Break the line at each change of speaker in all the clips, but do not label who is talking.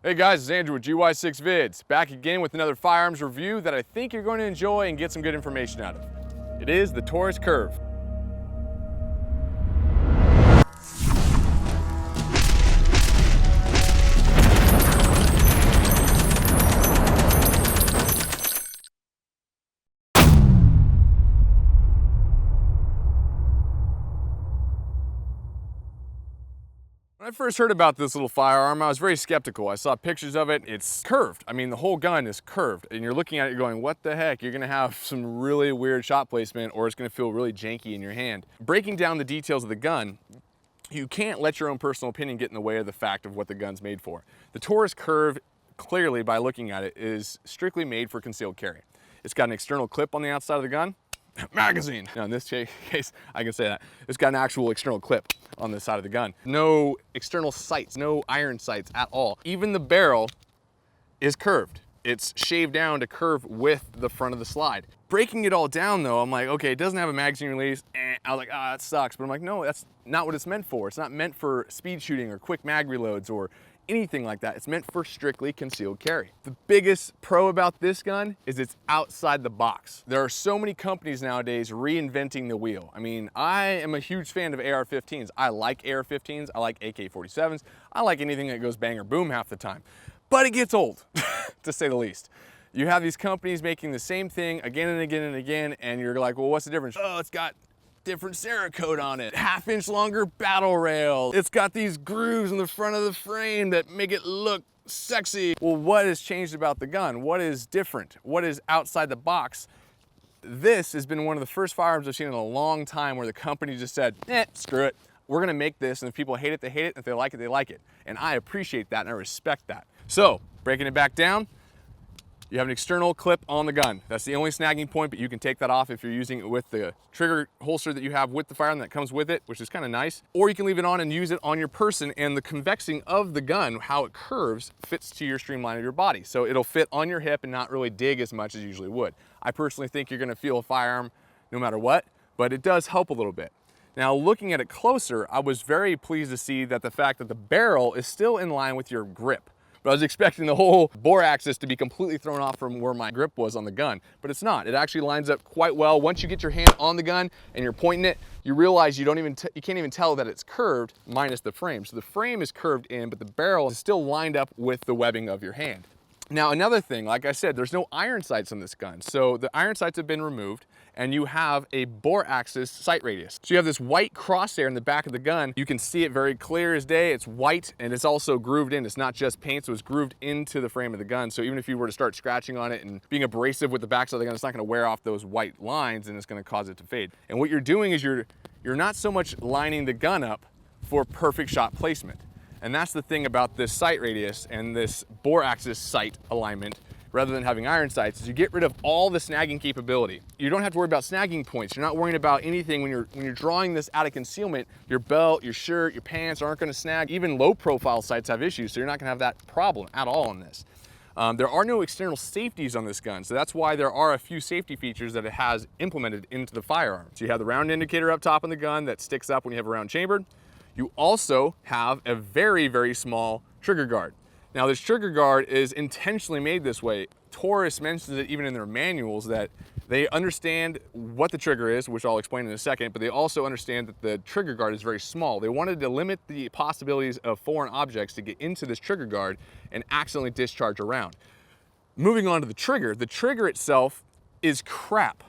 Hey guys, it's Andrew with GY6 Vids, back again with another firearms review that I think you're going to enjoy and get some good information out of. It is the Taurus CURVE. When I first heard about this little firearm, I was very skeptical. I saw pictures of it. It's curved. I mean, the whole gun is curved. And you're looking at it going, what the heck? You're gonna have some really weird shot placement, or it's gonna feel really janky in your hand. Breaking down the details of the gun, you can't let your own personal opinion get in the way of the fact of what the gun's made for. The Taurus CURVE, clearly by looking at it, is strictly made for concealed carry. It's got an external clip on the outside of the gun. Magazine. Now in this case, I can say that. It's got an actual external clip on the side of the gun. No external sights, no iron sights at all. Even the barrel is curved. It's shaved down to curve with the front of the slide. Breaking it all down though, I'm like, okay, it doesn't have a magazine release. I was like, ah, that sucks. But I'm like, no, that's not what it's meant for. It's not meant for speed shooting or quick mag reloads or anything like that. It's meant for strictly concealed carry. The biggest pro about this gun is it's outside the box. There are so many companies nowadays reinventing the wheel. I mean, I am a huge fan of AR-15s. I like AR-15s, I like AK-47s, I like anything that goes bang or boom half the time. But it gets old, to say the least. You have these companies making the same thing again and again and again, and you're like, well, what's the difference? Oh, it's got different Cerakote on it, 1/2 inch longer battle rail. It's got these grooves in the front of the frame that make it look sexy. Well, what has changed about the gun? What is different? What is outside the box? This has been one of the first firearms I've seen in a long time where the company just said, screw it. We're gonna make this, and if people hate it, they hate it, and if they like it, they like it. And I appreciate that, and I respect that. So, breaking it back down, you have an external clip on the gun. That's the only snagging point, but you can take that off if you're using it with the trigger holster that you have with the firearm that comes with it, which is kind of nice. Or you can leave it on and use it on your person, and the convexing of the gun, how it curves, fits to your streamline of your body. So it'll fit on your hip and not really dig as much as you usually would. I personally think you're gonna feel a firearm no matter what, but it does help a little bit. Now, looking at it closer, I was very pleased to see that the fact that the barrel is still in line with your grip. But I was expecting the whole bore axis to be completely thrown off from where my grip was on the gun, but it's not. It actually lines up quite well. Once you get your hand on the gun and you're pointing it, you realize you can't even tell that it's curved minus the frame. So the frame is curved in, but the barrel is still lined up with the webbing of your hand. Now, another thing, like I said, there's no iron sights on this gun. So the iron sights have been removed, and you have a bore axis sight radius. So you have this white crosshair in the back of the gun. You can see it very clear as day. It's white, and it's also grooved in. It's not just paint, so it's grooved into the frame of the gun. So even if you were to start scratching on it and being abrasive with the backside of the gun, it's not gonna wear off those white lines, and it's gonna cause it to fade. And what you're doing is you're not so much lining the gun up for perfect shot placement. And that's the thing about this sight radius and this bore axis sight alignment, rather than having iron sights, is you get rid of all the snagging capability. You don't have to worry about snagging points. You're not worrying about anything when you're drawing this out of concealment. Your belt, your shirt, your pants aren't gonna snag. Even low profile sights have issues, so you're not gonna have that problem at all in this. There are no external safeties on this gun, so that's why there are a few safety features that it has implemented into the firearm. So you have the round indicator up top on the gun that sticks up when you have a round chambered. You also have a very, very small trigger guard. Now this trigger guard is intentionally made this way. Taurus mentions it even in their manuals that they understand what the trigger is, which I'll explain in a second, but they also understand that the trigger guard is very small. They wanted to limit the possibilities of foreign objects to get into this trigger guard and accidentally discharge a round. Moving on to the trigger itself is crap.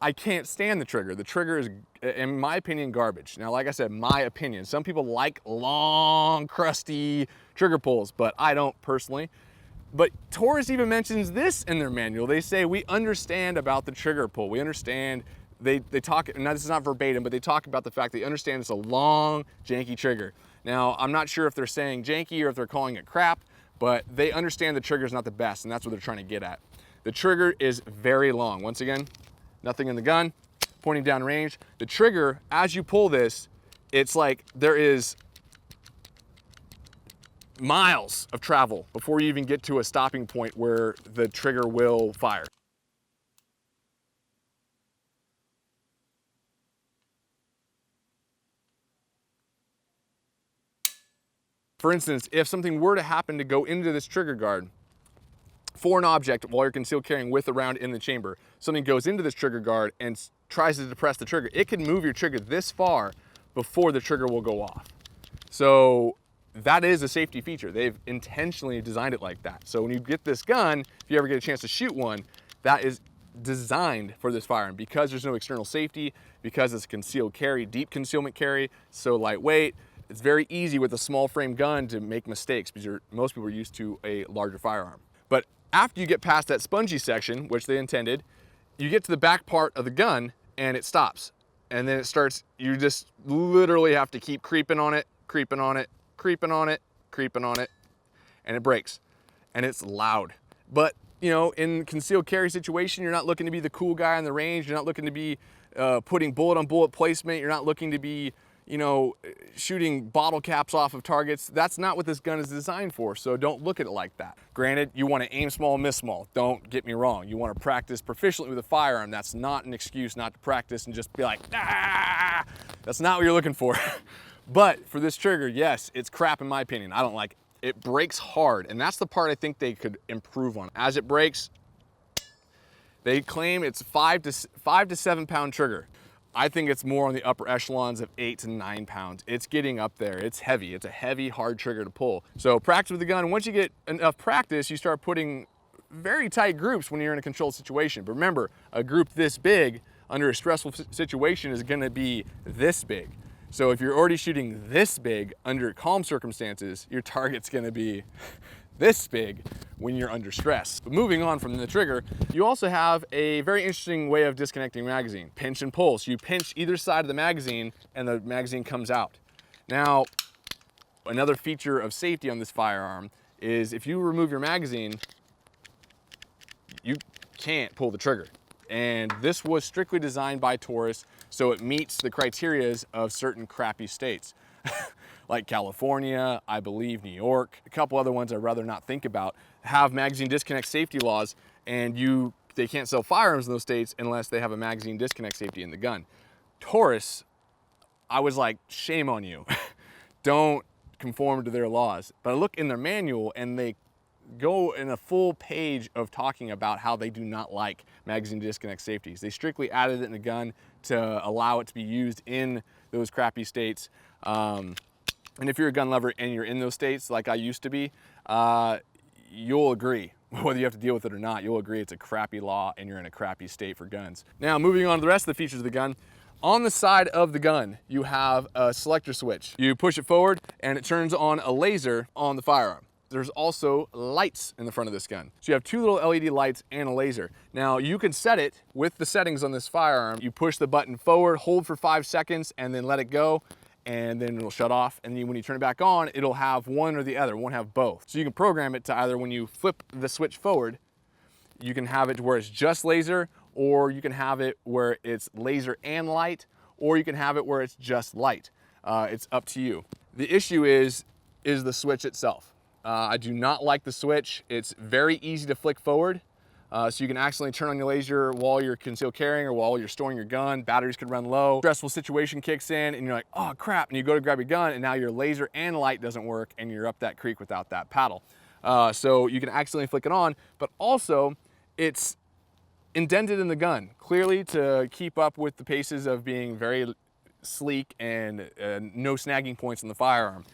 I can't stand the trigger. The trigger is, in my opinion, garbage. Now, like I said, my opinion. Some people like long, crusty trigger pulls, but I don't personally. But Taurus even mentions this in their manual. They say, we understand about the trigger pull. We understand, they talk, now this is not verbatim, but they talk about the fact they understand it's a long, janky trigger. Now, I'm not sure if they're saying janky or if they're calling it crap, but they understand the trigger is not the best, and that's what they're trying to get at. The trigger is very long. Once again, nothing in the gun, pointing down range. The trigger, as you pull this, it's like there is miles of travel before you even get to a stopping point where the trigger will fire. For instance, if something were to happen to go into this trigger guard, foreign object while you're concealed carrying with a round in the chamber, something goes into this trigger guard and tries to depress the trigger, it can move your trigger this far before the trigger will go off. So that is a safety feature. They've intentionally designed it like that. So when you get this gun, if you ever get a chance to shoot one, that is designed for this firearm because there's no external safety, because it's a concealed carry, deep concealment carry, so lightweight. It's very easy with a small frame gun to make mistakes because most people are used to a larger firearm. But after you get past that spongy section, which they intended, you get to the back part of the gun and it stops. And then it starts, you just literally have to keep creeping on it, creeping on it, creeping on it, creeping on it, and it breaks. And it's loud. But, you know, in concealed carry situation, you're not looking to be the cool guy on the range. You're not looking to be putting bullet on bullet placement. You're not looking to be, you know, shooting bottle caps off of targets. That's not what this gun is designed for, so don't look at it like that. Granted, you want to aim small and miss small. Don't get me wrong. You want to practice proficiently with a firearm. That's not an excuse not to practice and just be like, ah! That's not what you're looking for. But for this trigger, yes, it's crap in my opinion. I don't like it. It breaks hard, and that's the part I think they could improve on. As it breaks, they claim it's 5 to 7 pound trigger. I think it's more on the upper echelons of 8 to 9 pounds. It's getting up there. It's heavy. It's a heavy, hard trigger to pull. So practice with the gun. Once you get enough practice, you start putting very tight groups when you're in a controlled situation. But remember, a group this big under a stressful situation is gonna be this big. So if you're already shooting this big under calm circumstances, your target's gonna be this big when you're under stress. But moving on from the trigger, you also have a very interesting way of disconnecting magazine. Pinch and pull. So you pinch either side of the magazine and the magazine comes out. Now, another feature of safety on this firearm is if you remove your magazine, you can't pull the trigger. And this was strictly designed by Taurus, so it meets the criterias of certain crappy states. Like California, I believe New York, a couple other ones I'd rather not think about, have magazine disconnect safety laws, and they can't sell firearms in those states unless they have a magazine disconnect safety in the gun. Taurus, I was like, shame on you. Don't conform to their laws. But I look in their manual and they go in a full page of talking about how they do not like magazine disconnect safeties. They strictly added it in the gun to allow it to be used in those crappy states. And if you're a gun lover and you're in those states like I used to be, you'll agree. Whether you have to deal with it or not, you'll agree it's a crappy law and you're in a crappy state for guns. Now, moving on to the rest of the features of the gun. On the side of the gun, you have a selector switch. You push it forward and it turns on a laser on the firearm. There's also lights in the front of this gun. So you have 2 little LED lights and a laser. Now you can set it with the settings on this firearm. You push the button forward, hold for 5 seconds, and then let it go, and then it'll shut off. And then when you turn it back on, it'll have one or the other, it won't have both. So you can program it to either when you flip the switch forward, you can have it to where it's just laser, or you can have it where it's laser and light, or you can have it where it's just light. It's up to you. The issue is the switch itself. I do not like the switch. It's very easy to flick forward. So you can accidentally turn on your laser while you're concealed carrying or while you're storing your gun. Batteries could run low. Stressful situation kicks in and you're like, oh crap, and you go to grab your gun and now your laser and light doesn't work and you're up that creek without that paddle. So you can accidentally flick it on, but also it's indented in the gun, clearly to keep up with the paces of being very sleek and no snagging points in the firearm.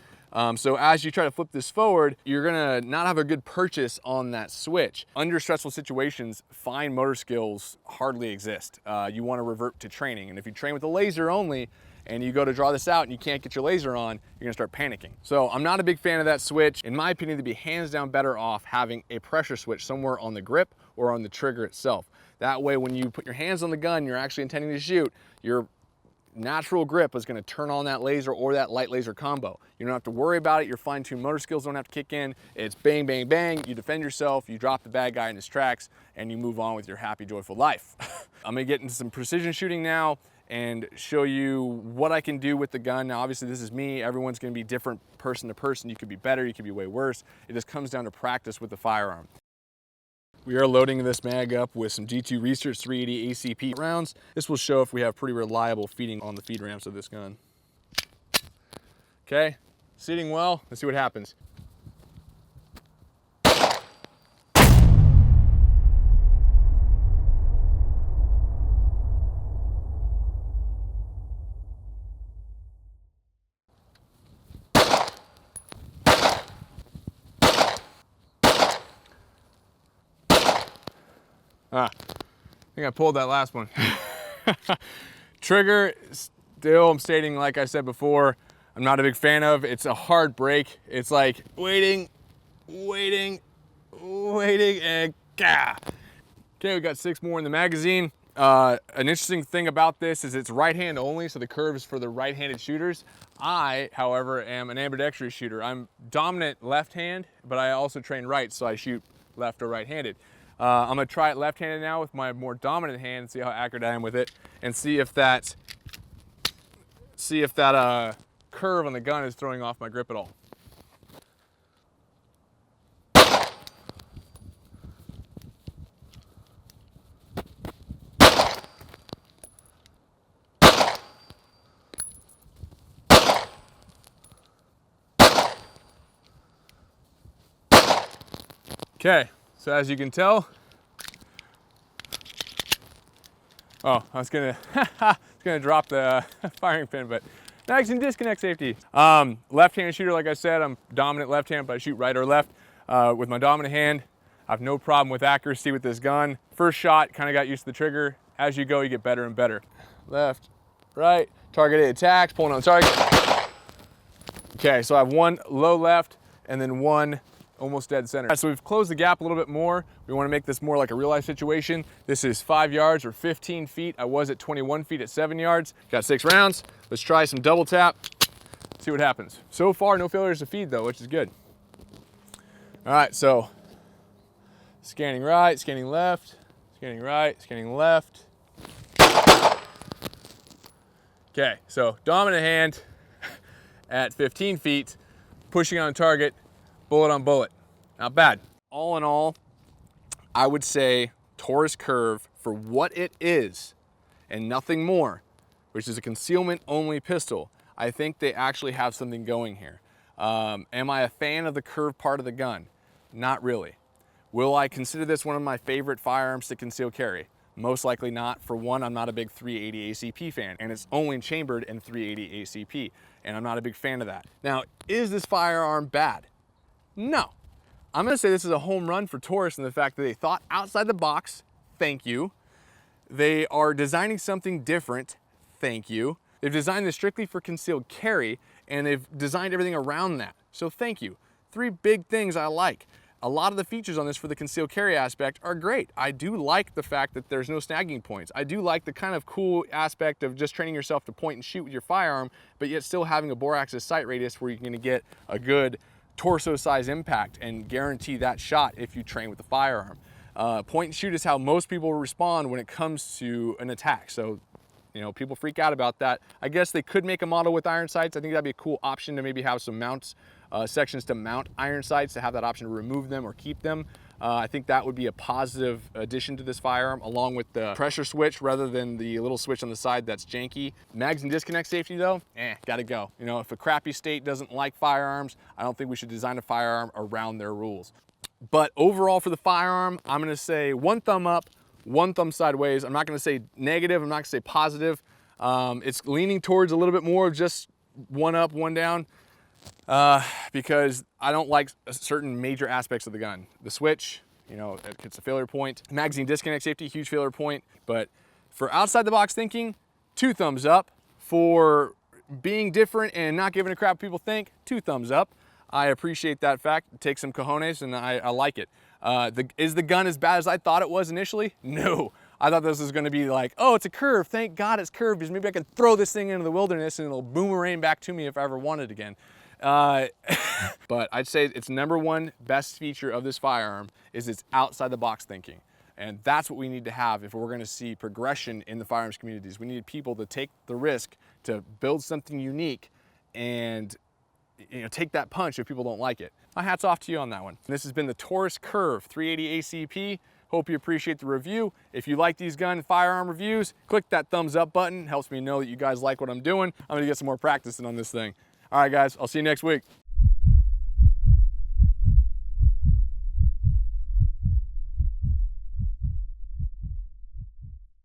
So as you try to flip this forward, you're gonna not have a good purchase on that switch. Under stressful situations, fine motor skills hardly exist. You wanna revert to training. And if you train with a laser only, and you go to draw this out and you can't get your laser on, you're gonna start panicking. So I'm not a big fan of that switch. In my opinion, they'd be hands down better off having a pressure switch somewhere on the grip or on the trigger itself. That way, when you put your hands on the gun, you're actually intending to shoot, your natural grip is gonna turn on that laser or that light laser combo. You don't have to worry about it. Your fine-tuned motor skills don't have to kick in. It's bang, bang, bang. You defend yourself, you drop the bad guy in his tracks, and you move on with your happy, joyful life. I'm gonna get into some precision shooting now and show you what I can do with the gun. Now, obviously this is me. Everyone's gonna be different person to person. You could be better, you could be way worse. It just comes down to practice with the firearm. We are loading this mag up with some G2 Research 380 ACP rounds. This will show if we have pretty reliable feeding on the feed ramps of this gun. Okay, seating well. Let's see what happens. I think I pulled that last one. Trigger, still I'm stating, like I said before, I'm not a big fan of. It's a hard break. It's like waiting, and gah. Okay, we got 6 more in the magazine. An interesting thing about this is it's right hand only, so the curve is for the right-handed shooters. I, however, am an ambidextrous shooter. I'm dominant left hand, but I also train right, so I shoot left or right-handed. I'm gonna try it left-handed now with my more dominant hand and see how accurate I am with it, and see if that curve on the gun is throwing off my grip at all. Okay, so as you can tell, oh, I was gonna drop the firing pin, but magazine disconnect safety. Left-handed shooter, like I said, I'm dominant left hand, but I shoot right or left. With my dominant hand, I have no problem with accuracy with this gun. First shot, kind of got used to the trigger. As you go, you get better and better. Left, right, targeted attacks, pulling on target. Okay, so I have one low left and then one almost dead center. So we've closed the gap a little bit more. We want to make this more like a real life situation. This is 5 yards or 15 feet. I was at 21 feet at 7 yards. Got 6 rounds. Let's try some double tap. See what happens. So far, no failures to feed though, which is good. All right, so scanning right, scanning left, scanning right, scanning left. Okay, so dominant hand at 15 feet, pushing on target, bullet on bullet. Not bad. All in all, I would say Taurus Curve, for what it is and nothing more, which is a concealment only pistol, I think they actually have something going here. Am I a fan of the curve part of the gun? Not really. Will I consider this one of my favorite firearms to conceal carry? Most likely not. For one, I'm not a big 380 ACP fan, and it's only chambered in 380 ACP, and I'm not a big fan of that. Now, is this firearm bad? No. I'm gonna say this is a home run for Taurus in the fact that they thought outside the box, thank you. They are designing something different, thank you. They've designed this strictly for concealed carry, and they've designed everything around that, so thank you. 3 big things I like. A lot of the features on this for the concealed carry aspect are great. I do like the fact that there's no snagging points. I do like the kind of cool aspect of just training yourself to point and shoot with your firearm, but yet still having a bore axis sight radius where you're gonna get a good torso size impact and guarantee that shot if you train with the firearm. Point and shoot is how most people respond when it comes to an attack. So, you know, people freak out about that. I guess they could make a model with iron sights. I think that'd be a cool option to maybe have some mounts, sections to mount iron sights, to have that option to remove them or keep them. I think that would be a positive addition to this firearm, along with the pressure switch rather than the little switch on the side that's janky. Magazine disconnect safety though, gotta go. You know, if a crappy state doesn't like firearms, I don't think we should design a firearm around their rules. But overall for the firearm, I'm gonna say 1 thumb up, 1 thumb sideways. I'm not gonna say negative, I'm not gonna say positive. It's leaning towards a little bit more of just 1 up, 1 down. Because I don't like certain major aspects of the gun. The switch, you know, it's a failure point. Magazine disconnect safety, huge failure point. But for outside the box thinking, 2 thumbs up. For being different and not giving a crap what people think, 2 thumbs up. I appreciate that fact. It takes some cojones and I like it. Is the gun as bad as I thought it was initially? No. I thought this was gonna be like, oh, it's a curve. Thank God it's curved because maybe I can throw this thing into the wilderness and it'll boomerang back to me if I ever want it again. But I'd say its #1 best feature of this firearm is its outside the box thinking. And that's what we need to have if we're gonna see progression in the firearms communities. We need people to take the risk to build something unique and, you know, take that punch if people don't like it. My hat's off to you on that one. This has been the Taurus Curve 380 ACP. Hope you appreciate the review. If you like these gun and firearm reviews, click that thumbs up button. Helps me know that you guys like what I'm doing. I'm gonna get some more practicing on this thing. All right, guys, I'll see you next week.